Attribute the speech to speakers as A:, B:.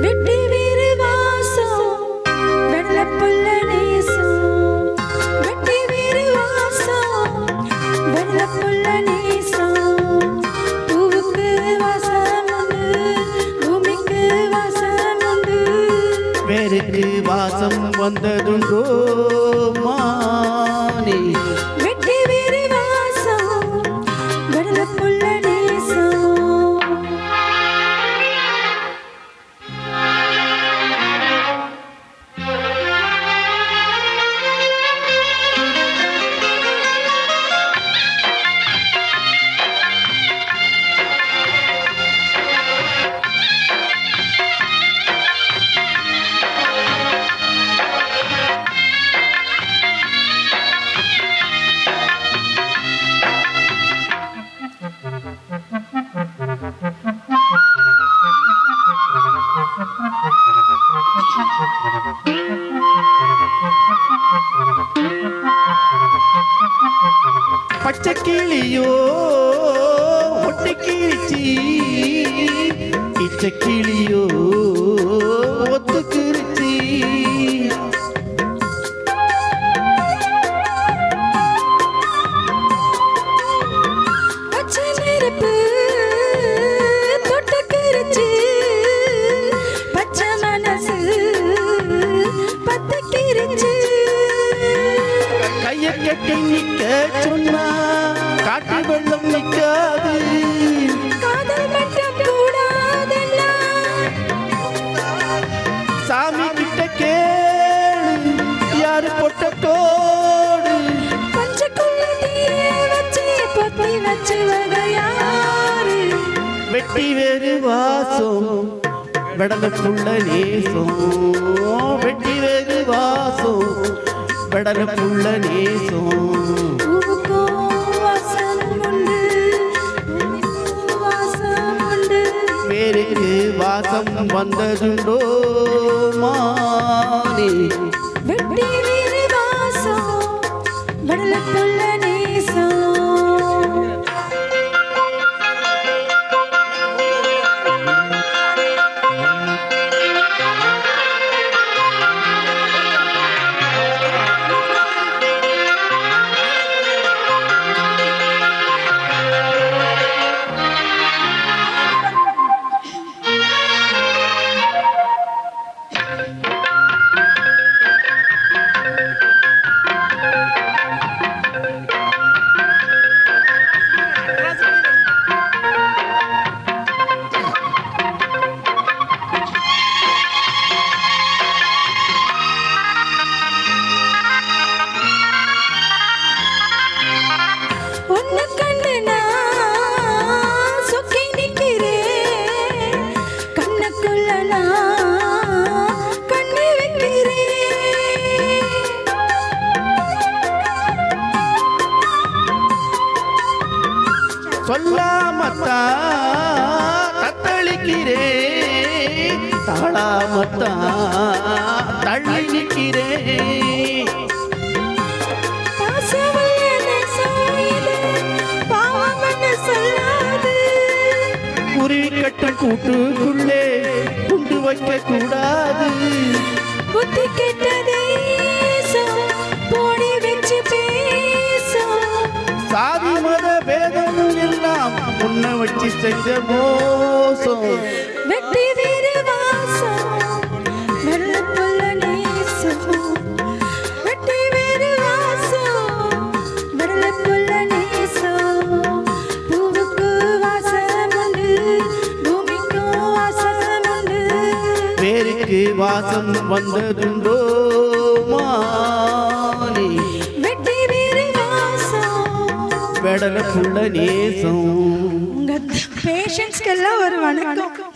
A: வெட்டி வீரு வாசம் வெள்ள புள்ள நேசம் வெட்டி வீரு வாசம் வெள்ள புள்ள நேசம் பூவுக்கு வாசம் உண்டு பூமிக்கு வாசம் உண்டு
B: வேருக்கு வாசம் வந்ததுண்டோ மானே
A: வெட்டி வீரு வாசம் வெள்ள புள்ள
B: பச்சை கிளியோ ஒட்டி கிழிச்சி இச்சை கிளியோ ஒத்து கிழிச்சி
A: பச்சை நெருப்பு தொட்டு கிழிச்சி பச்சை மனசு பத்து கிழிச்சி
B: கையை கட்டி நிக்க சொன்னா காட்டு வெள்ளம் நிக்காது
A: காதல் மட்டும் கூடாதல்ல
B: சாமி கிட்ட கேளு யாரு போட்ட கோடு
A: பஞ்சக்குள்ள தீய வச்சு பொத்தி வச்சு வகையாரு
B: வெட்டி வேறு வாசம் வெடலுக்குள்ள நேசம் வெட்டி வேறு வாசம் வெடலுக்குள்ள நேசம்
A: பூவுக்கும் வாசம் உண்டு பூமிக்கும் வாசம் உண்டு
B: வேருக்கு வாசம் வந்ததுண்டோ மானே
A: வெட்டி வீரு வாசம் வெள்ளப்புள்ள நேசம் உன்னை கண்டு நான் சொக்கி நிற்கிறேன் கண்ணுக்குள்ள நான் கண்ணு வைக்கிறேன்
B: சொல்லாமத்தான் தத்தளிக்கிறேன் தாளாமத்தான் தள்ளி நிற்கிறேன்
A: பாசமுள்ள நேசம் இது பாவம்னு சொல்லாது
B: குருவி கட்டும் கூட்டுக்குள்ளே குண்டு வைக்க கூடாது
A: புத்தி கெட்ட தேசம் போடி வச்சு பேசும்
B: சாதி மத பேதம் எல்லாம் முன்ன வச்சு செஞ்ச மோசம்
A: வெட்டி வீரு வாசம் வெள்ளப்புள்ள நேசம் வெட்டி வீரு வாசம் வெள்ளப்புள்ள நேசம் பூவுக்கு வாசம் உண்டு பூமிக்கு வாசம் உண்டு
B: வேருக்கு வாசம் வந்ததுண்டோ மானே
A: வெட்டி வீரு வாசம்
B: வெடலுக்குள்ள நேசம்
A: உங்க பேஷண்ட்ஸ்க்கெல்லாம் ஒரு வணக்கம்.